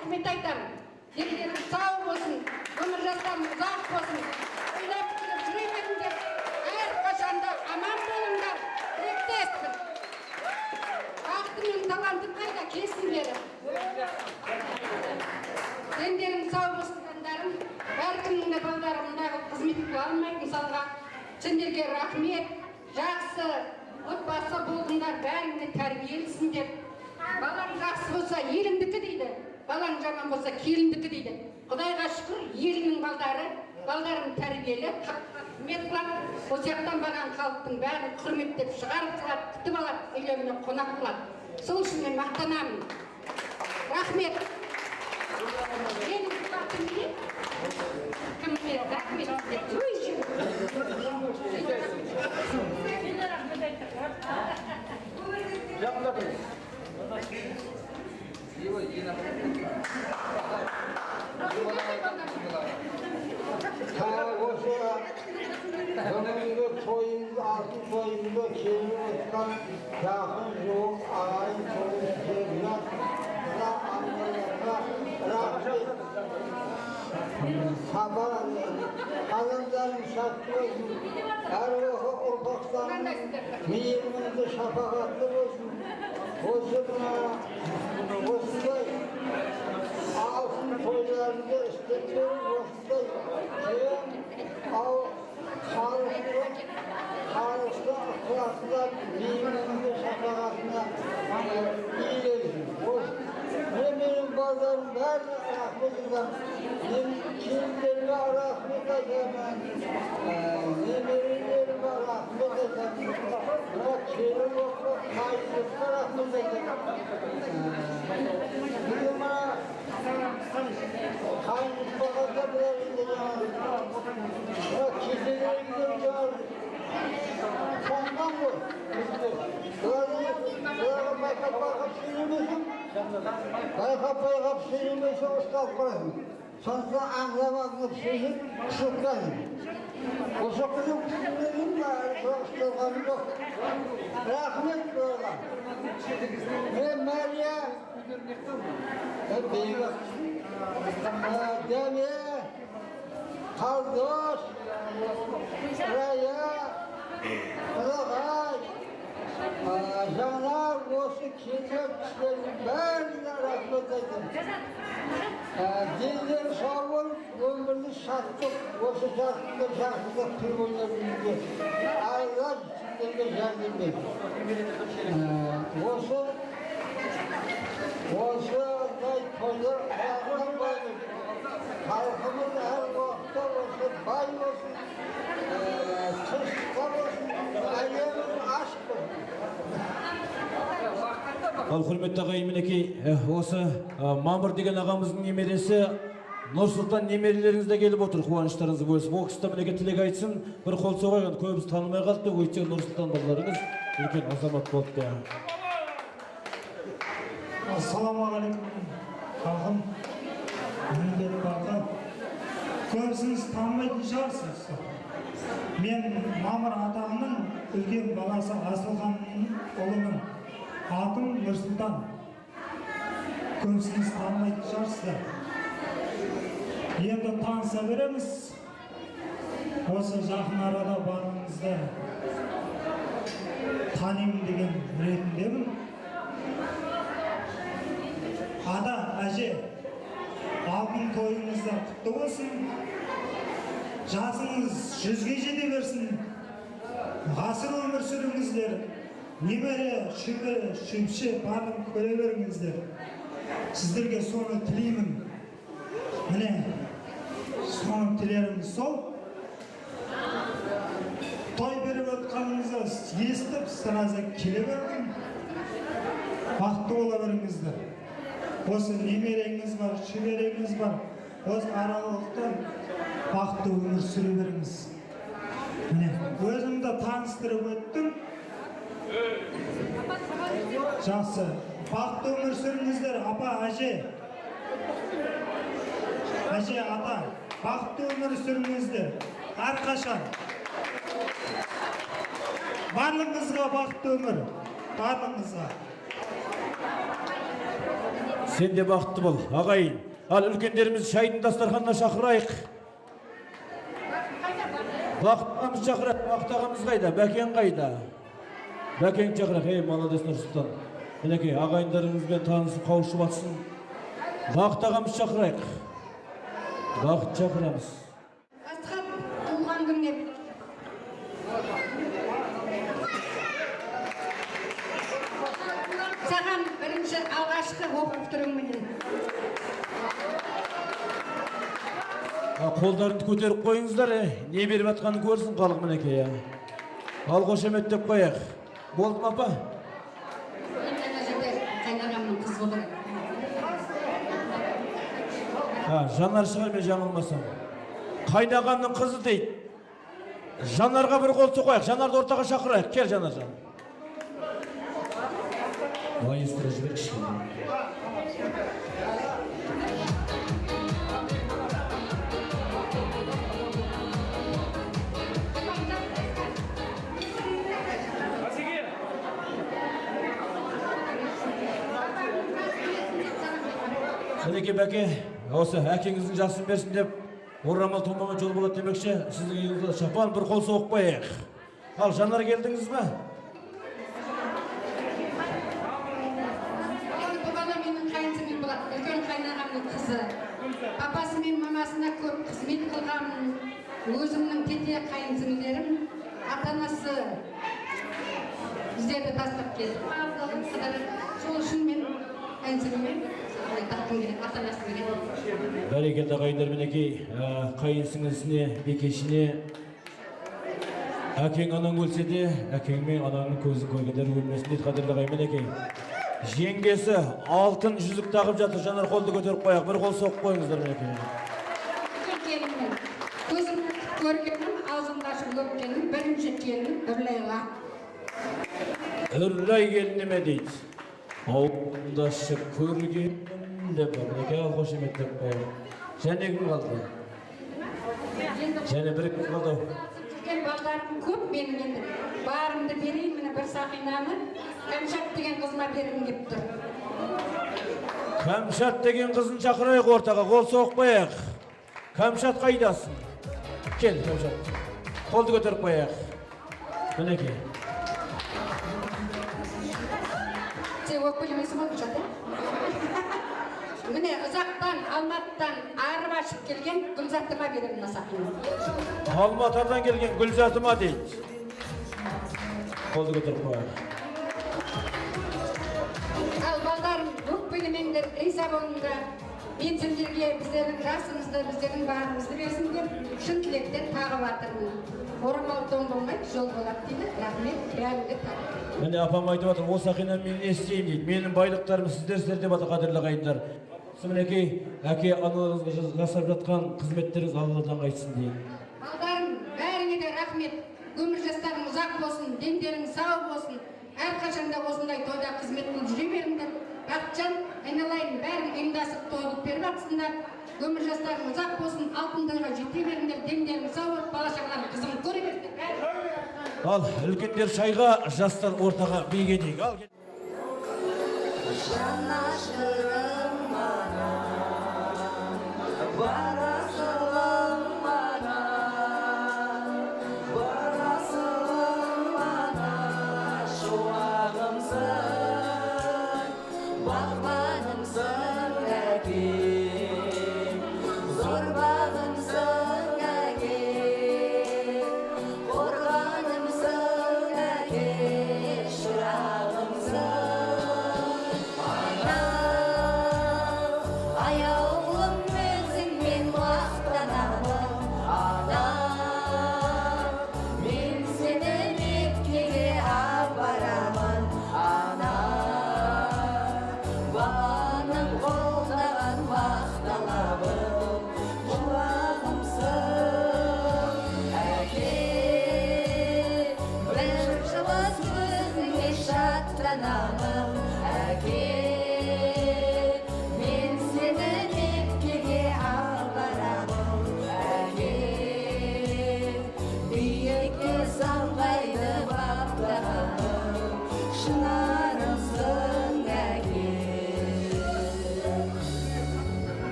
рахмет айтамын. Дендерің сау болсын, өмір жастан ұзақ болсын. Ойлап жүре беріңдер, әрқашанда аман болыңдар. Тілектеспін. Бақыты мен талантым қайда келсіндер. Дендерің сау болсын жандарым. Әркімнің де балдарымдағы қызмет қыла алмайды мысалға. Сендерге рахмет, жақсы отбасы болдыңдар, бәріңде тәрбиелісіңдер. Балаң жақсы болса еліңдікі дейді, балаң жаман болса келіндікі дейді. Құдайға шүкір, елінің балдарын тәрбиелі, құрмет қылады. Осы жақтан барған халықтың бәрін құрметтеп шығарып салады, күтіп алады, үйлеріне қонақ қылады. Сол үшін мен мақтанамын. Рахмет. Менің құлақым не? Кімге рахмет. Önümde toyumda, altı toyumda kelin otkan, yakın yok, ağayın toyum sevgiler, rahmet, sabah, hanımların şartlı olsun, her ortaklarının meyilminde şafakatlı olsun, Osday, altın toylarında istekleri Osday, Halkta ahlaklar, dininde, şafakatına iyileşsin. Ne benim bazılarım ben rahmet edem, ne kimlerine rahmet edem, ne birilerine rahmet edem, ne kerim okla kayıtlıkla rahmet edem. Bizim bana kayıtlıkla da bilir kişileri gidiyor. Sondan bu. Böyle bakıp sürülmesin. Bakıp sürülmesin, ıskak bırakın. Sonra anlamaklık sürülüp kısıtlayın. O şekilde kısıtlayın da ıskaklarım yok. Rahmet böyle. Ve Meryem. Hep iyi bak. Demi. Kardeş. Raya. Kılağay. Canar olsun kirletçilerin bärine rahmet edin. Dinleri sağ ol, ömrünü sattık. Olsa şarkıda tüm oynadık. Aylar içinde geldim ben. Olsa toylar ayaklar vardır. Halkımız her vakti olsun, bay olsun. Kışlar olsun, ailemin aşk olsun. Ал құрметті ағайын, мінекей осы Мамыр деген ағамыздың немересі Нұрсұлтан немерелеріңізде келіп отыр, қуаныштарыңызды бөлісіп. Ол кісі мінекей тілек айтсын, бір қол соғайын, көбіміз танымай қалды, өйткені Нұрсұлтан балаларыңыз үлкен азамат болды. Ассалаумағалейкум, халқым, міндет бақы. Көбісіңіз танымайтын шығарсыз. Мен Мамыр атағының үлкен баласы Асылханның ұлының. Атым Нұрсұлтан. Көбісіңіз танымайтын шығарсыздар. Енді таныса береміз. Осы жақын арада барыңызды танимын деген ретіндемін. Ада, әже, алтын тойыңызда құтты болсын. Жасыңыз 100-ге жете берсін. Ғасыр өмір сүріңіздер. Немере, шүбі, шүпші, барын көре беріңіздер. Сіздерге соны тілеймін. Міне, соны тілеріміз сол. Той беріп өтқаныңызды естіп, сразу келе бердім. Бақытты бола беріңіздер. Осы немереңіз бар, шүбереңіз бар. Осы аралықта бақытты өмір сүре беріңіз. Міне, өзімді таныстырып өттім. Жақсы, бақытты өмір сүріңіздер, апа, әже. Әже, ата, бақытты өмір сүріңіздер, әрқашан. Барлығыңызға бақытты өмір, барлығыңызға. Sen de бақытты бол, ағайын. Ал үлкендеріміз шайдың дастарханына шақырайық. Бақыт шақырайық, Бақыт ағамыз қайда, Бәкен қайда? Бәкен шақырайық, молодец Нұрсұлтан. Мінекей, ағайындарыңызбен танысып қауышып атсын. Бақыт ағамыз шақырайық. Бақыт шақырамыз. Асхат туған күніне саған бірінші алғашқы оқып тұрыңменен. Қолдарыңды көтеріп қойыңыздар, не беріп атқанын көрсін халық мінекей. Ал қошеметтеп қояйық. Болды ма апа? Ана жерде қайнағамның қызы отыр. Жанар шығар, мен жаңылмасам. Қайнағамның қызы дейді. Жанарға бір қол соқайық, Жанарды ортаға шақырайық. Кел Жанар жан. Маэстро жіберші. Мінеке Бәке, осы әкеңіздің жасын берсін деп, орамал томамен жол болады демекші, сіздің үйіңізде шапан бір қол соғып қояйық. Ал Жанар келдіңіз ба? Бұл бала менің қайынсымен болады, үлкен қайнағамның қызы. Папасы мен мамасына көп қызмет қылғанмын. Өзімнің тете қайынсімлерім, ата-анасы біздерді тастап келді. Сол үшін мен қайынсімлерім ата-анасы керек. Бәрекелді ағайындар, мінекей, қайынсіңлісіне, бекешіне, әкең анаң өлсе де, әкең мен анаңның көзін көргендер өлмесін дейді, қадірлі ағайын. Мінекей, жеңгесі алтын жүзік тағып жатыр. Жанар, қолды көтеріп қояйық, бір қол соғып қойыңыздар мінекей. Келінім, көзімді көргенім, аузымды ашып өпкенім, бірінші келінім Үрлайға. Үрлай келініме дейді. Ауындашы көргенім деп бар. Мінекей, ал қошеметтеп қояйық. Және кім қалды? Және бір кім қалды? Жүрген балдарым көп менің енді. Барымды берейін, міне бір сақинаны Кәмшат деген қызыма бергім кеп тұр. Кәмшат деген қызын шақырайық ортаға, қол соғып қояйық. Кәмшат қайдасың? Кел, Кәмшат. Қолды көтеріп қояйық. Мінекей. Сен өкпелемесі болып жатыр. Міне ұзақтан, Алматыдан арып ашып келген Гүлзатыма беремін сақинаны. Алматыдан келген Гүлзатыма дейді. Қолды көтеріп қояйық. Ал балдарым, өкпелемеңдер, риза болыңдар. Мен сендерге біздердің жасымызды, біздердің барымызды берсіңдер, шын тілектен тағып атырмын. Орамал тон болмайды, жол болады дейді. Рахмет, бәріңді тағып. Міне апам айтып жатыр, осы ақинан мен не істеймін дейді. Менің байлықтарым сіздер деп жатыр, қадірлі ағайындар. Мінекей, әке аналарыңызға жасап жатқан қызметтеріңіз Алладан қайтсын дейді. Балдарым, бәріңе де рахмет. Өмір жастарың ұзақ болсын, дендерің сау болсын. Әрқашанда осындай тойда қызмет қылып жүре беріңдер. Бақытжан, айналайын, бәрін ұйымдасып тойып беріп жатсыңдар. Өмір жастарың ұзақ болсын, алтын тойға жете беріңдер, дендерің сау болып, бала-шағаларың қызығын көре беріңдер. Ал үлкендер шайға, жастар ортаға биге дейік. Ал Ana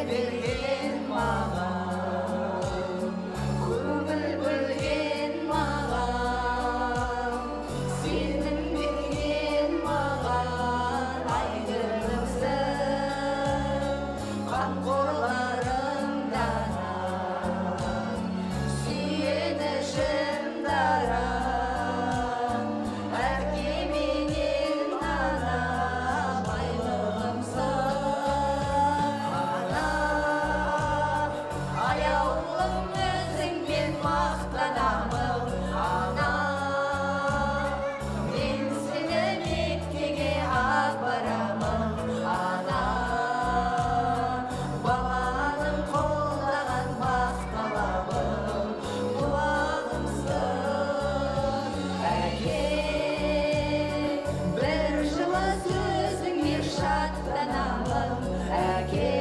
берген маған, көңіл бөлген маған, сенім берген маған, айдынымсың қамқорларыңдан, сүйенішім дара, әке менен ана, байлығымсың ана, аяулым өзіңмен мақтанамын ана, мен сені меккеге апарамын ана, баланың қолдаған мақталабым құлағымсың әке, бір жылы сөзіңе шаттанамын әке,